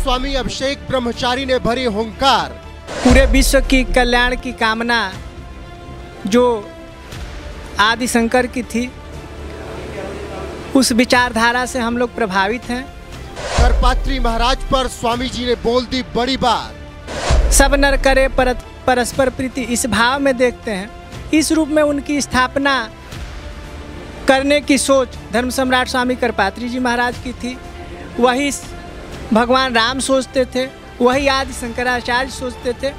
स्वामी अभिषेक ब्रह्मचारी ने भरी हुंकार। पूरे विश्व की कल्याण की कामना जो आदि शंकर की थी, उस विचारधारा से हम लोग प्रभावित हैं। करपात्री महाराज पर स्वामी जी ने बोल दी बड़ी बात। सब नर करे परस्पर प्रीति, इस भाव में देखते हैं। इस रूप में उनकी स्थापना करने की सोच धर्म सम्राट स्वामी करपात्री जी महाराज की थी। वही भगवान राम सोचते थे, वही आदि शंकराचार्य सोचते थे।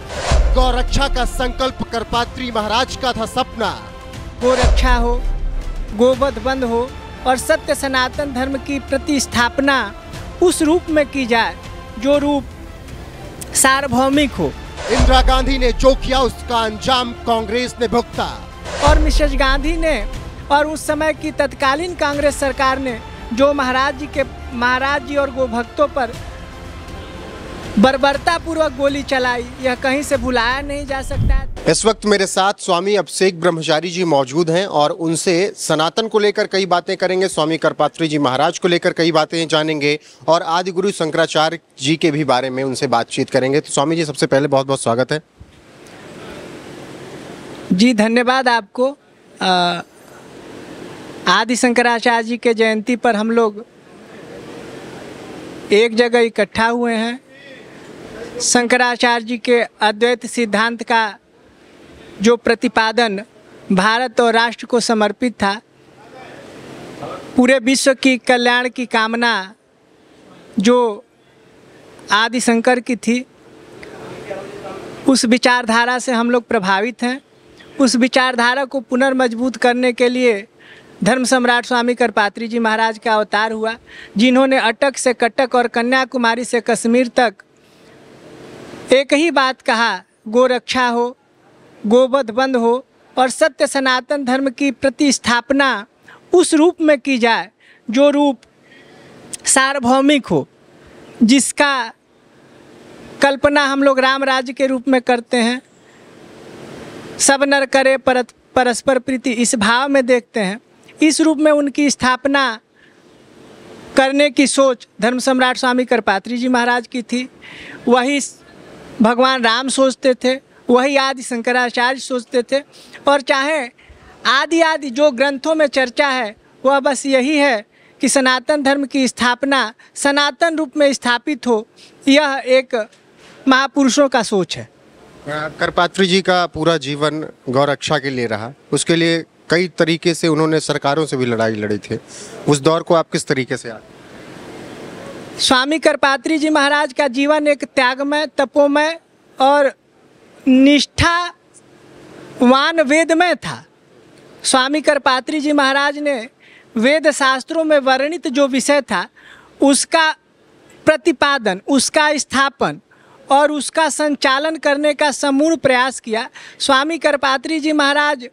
गौ रक्षा का संकल्प करपात्री महाराज का था सपना। गो रक्षा हो, गोवध बंद हो और सत्य सनातन धर्म की प्रतिस्थापना उस रूप में की जाए जो रूप सार्वभौमिक हो। इंदिरा गांधी ने जो किया उसका अंजाम कांग्रेस ने भुगता। और मिसेज गांधी ने और उस समय की तत्कालीन कांग्रेस सरकार ने जो महाराज जी और गोभक्तों पर बर्बरतापूर्वक गोली चलाई, यह कहीं से भुलाया नहीं जा सकता है। इस वक्त मेरे साथ स्वामी अभिषेक ब्रह्मचारी जी मौजूद हैं और उनसे सनातन को लेकर कई बातें करेंगे, स्वामी करपात्री जी महाराज को लेकर कई बातें जानेंगे और आदि गुरु शंकराचार्य जी के भी बारे में उनसे बातचीत करेंगे। तो स्वामी जी, सबसे पहले बहुत बहुत स्वागत है। जी धन्यवाद आपको। आदि शंकराचार्य जी के जयंती पर हम लोग एक जगह इकट्ठा हुए हैं। शंकराचार्य जी के अद्वैत सिद्धांत का जो प्रतिपादन भारत और राष्ट्र को समर्पित था, पूरे विश्व की कल्याण की कामना जो आदि शंकर की थी, उस विचारधारा से हम लोग प्रभावित हैं। उस विचारधारा को पुनर्मजबूत करने के लिए धर्म सम्राट स्वामी करपात्री जी महाराज का अवतार हुआ, जिन्होंने अटक से कटक और कन्याकुमारी से कश्मीर तक एक ही बात कहा, गो रक्षा हो, गोवध बंद हो और सत्य सनातन धर्म की प्रतिस्थापना उस रूप में की जाए जो रूप सार्वभौमिक हो, जिसका कल्पना हम लोग राम राज्य के रूप में करते हैं। सब नर करे परस्पर प्रीति, इस भाव में देखते हैं। इस रूप में उनकी स्थापना करने की सोच धर्म सम्राट स्वामी करपात्री जी महाराज की थी। वही भगवान राम सोचते थे, वही आदि शंकराचार्य सोचते थे। और चाहे आदि जो ग्रंथों में चर्चा है, वह बस यही है कि सनातन धर्म की स्थापना सनातन रूप में स्थापित हो। यह एक महापुरुषों का सोच है। करपात्री जी का पूरा जीवन गौ रक्षा के लिए रहा। उसके लिए कई तरीके से उन्होंने सरकारों से भी लड़ाई लड़ी थी। उस दौर को आप किस तरीके से स्वामी करपात्री जी महाराज का जीवन एक त्यागमय, तपोमय और निष्ठावान वेदमय था। स्वामी करपात्री जी महाराज ने वेद शास्त्रों में वर्णित जो विषय था, उसका प्रतिपादन, उसका स्थापन और उसका संचालन करने का समूल प्रयास किया। स्वामी करपात्री जी महाराज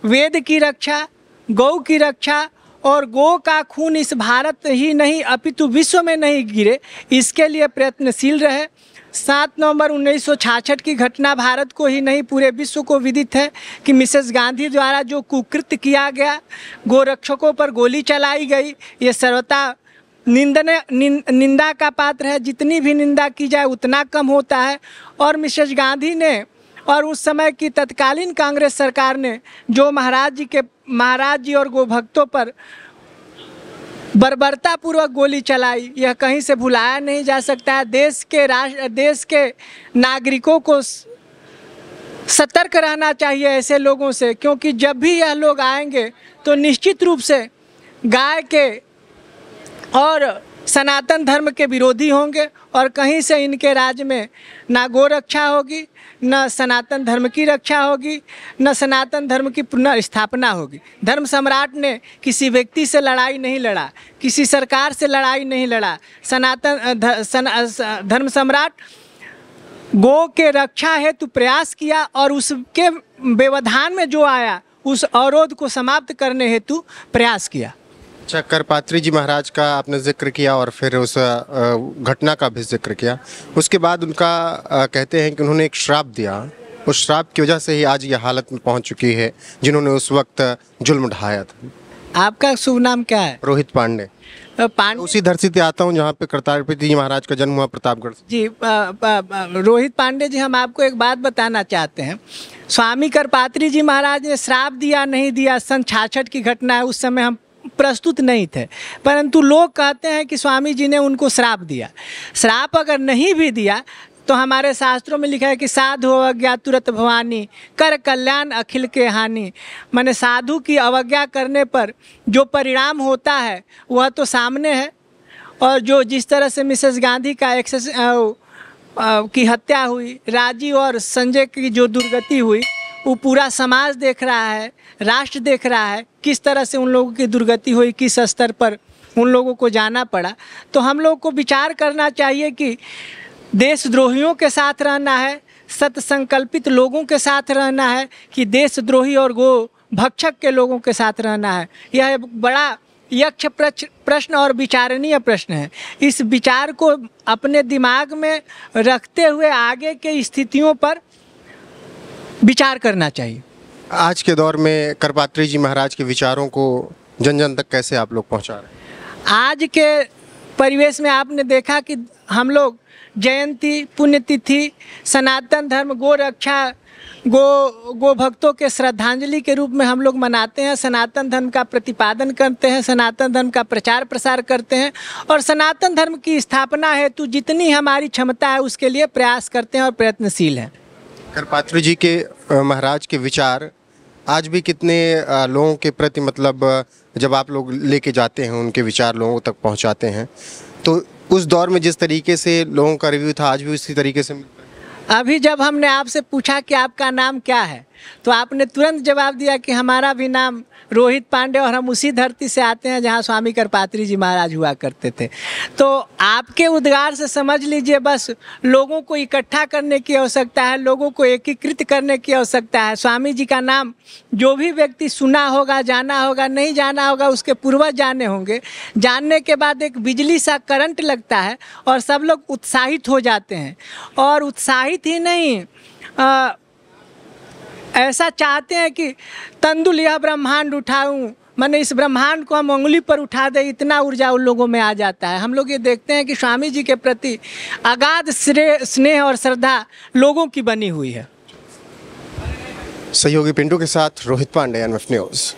वेद की रक्षा, गौ की रक्षा और गौ का खून इस भारत ही नहीं अपितु विश्व में नहीं गिरे, इसके लिए प्रयत्नशील रहे। 7 नवंबर 1966 की घटना भारत को ही नहीं पूरे विश्व को विदित है कि मिसेस गांधी द्वारा जो कुकृत्य किया गया, गोरक्षकों पर गोली चलाई गई, ये सर्वथा निंदा का पात्र है। जितनी भी निंदा की जाए उतना कम होता है। और मिसेस गांधी ने और उस समय की तत्कालीन कांग्रेस सरकार ने जो महाराज जी और गोभक्तों पर बर्बरतापूर्वक गोली चलाई, यह कहीं से भुलाया नहीं जा सकता है। देश के नागरिकों को सतर्क रहना चाहिए ऐसे लोगों से, क्योंकि जब भी यह लोग आएंगे तो निश्चित रूप से गाय के और सनातन धर्म के विरोधी होंगे और कहीं से इनके राज्य में ना गो रक्षा होगी, न सनातन धर्म की रक्षा होगी, न सनातन धर्म की पुनर्स्थापना होगी। धर्म सम्राट ने किसी व्यक्ति से लड़ाई नहीं लड़ा, किसी सरकार से लड़ाई नहीं लड़ा। धर्म सम्राट गो के रक्षा हेतु प्रयास किया और उसके व्यवधान में जो आया उस अवरोध को समाप्त करने हेतु प्रयास किया। अच्छा, करपात्री जी महाराज का आपने जिक्र किया और फिर उस घटना का भी जिक्र किया। उसके बाद उनका कहते हैं कि उन्होंने एक श्राप दिया। उस श्राप की वजह से ही आज ये हालत में पहुंच चुकी है जिन्होंने उस वक्त जुल्म ढाया था। आपका शुभ नाम क्या है? रोहित पांडे। पांडे उसी धरती से आता हूँ जहाँ पे करतारपति जी महाराज का जन्म हुआ, प्रतापगढ़ से। जी रोहित पांडे जी, हम आपको एक बात बताना चाहते हैं। स्वामी करपात्री जी महाराज ने श्राप दिया नहीं दिया, सन 66 की घटना है, उस समय हम प्रस्तुत नहीं थे, परंतु लोग कहते हैं कि स्वामी जी ने उनको श्राप दिया। श्राप अगर नहीं भी दिया तो हमारे शास्त्रों में लिखा है कि साधु अवज्ञा तुरत भवानी, कर कल्याण अखिल के हानि। माने साधु की अवज्ञा करने पर जो परिणाम होता है वह तो सामने है, और जो जिस तरह से मिसेस गांधी का की हत्या हुई, राजीव और संजय की जो दुर्गति हुई, वो पूरा समाज देख रहा है, राष्ट्र देख रहा है किस तरह से उन लोगों की दुर्गति हुई, किस स्तर पर उन लोगों को जाना पड़ा। तो हम लोग को विचार करना चाहिए कि देशद्रोहियों के साथ रहना है, सत संकल्पित लोगों के साथ रहना है, कि देशद्रोही और गो भक्षक के लोगों के साथ रहना है। यह एक बड़ा यक्ष प्रश्न और विचारणीय प्रश्न है। इस विचार को अपने दिमाग में रखते हुए आगे के स्थितियों पर विचार करना चाहिए। आज के दौर में करपात्री जी महाराज के विचारों को जन जन तक कैसे आप लोग पहुंचा रहे हैं? आज के परिवेश में आपने देखा कि हम लोग जयंती, पुण्यतिथि, सनातन धर्म, गो रक्षा, गो भक्तों के श्रद्धांजलि के रूप में हम लोग मनाते हैं। सनातन धर्म का प्रतिपादन करते हैं, सनातन धर्म का प्रचार प्रसार करते हैं, और सनातन धर्म की स्थापना हेतु जितनी हमारी क्षमता है उसके लिए प्रयास करते हैं और प्रयत्नशील हैं। करपात्री जी के महाराज के विचार आज भी कितने लोगों के प्रति, मतलब जब आप लोग लेके जाते हैं उनके विचार लोगों तक पहुंचाते हैं, तो उस दौर में जिस तरीके से लोगों का रिव्यू था आज भी उसी तरीके से मिलता है? अभी जब हमने आपसे पूछा कि आपका नाम क्या है, तो आपने तुरंत जवाब दिया कि हमारा भी नाम रोहित पांडे, और हम उसी धरती से आते हैं जहां स्वामी करपात्री जी महाराज हुआ करते थे। तो आपके उद्गार से समझ लीजिए बस लोगों को इकट्ठा करने की आवश्यकता है, लोगों को एकीकृत करने की आवश्यकता है। स्वामी जी का नाम जो भी व्यक्ति सुना होगा, जाना होगा, नहीं जाना होगा, उसके पूर्वज जाने होंगे। जानने के बाद एक बिजली सा करंट लगता है और सब लोग उत्साहित हो जाते हैं, और उत्साहित ही नहीं ऐसा चाहते हैं कि तंदुल यह ब्रह्मांड उठाऊं, मैंने इस ब्रह्मांड को हम उंगली पर उठा दे, इतना ऊर्जा उन लोगों में आ जाता है। हम लोग ये देखते हैं कि स्वामी जी के प्रति अगाध स्नेह और श्रद्धा लोगों की बनी हुई है। सहयोगी पिंटू के साथ रोहित पांडे, NF न्यूज़।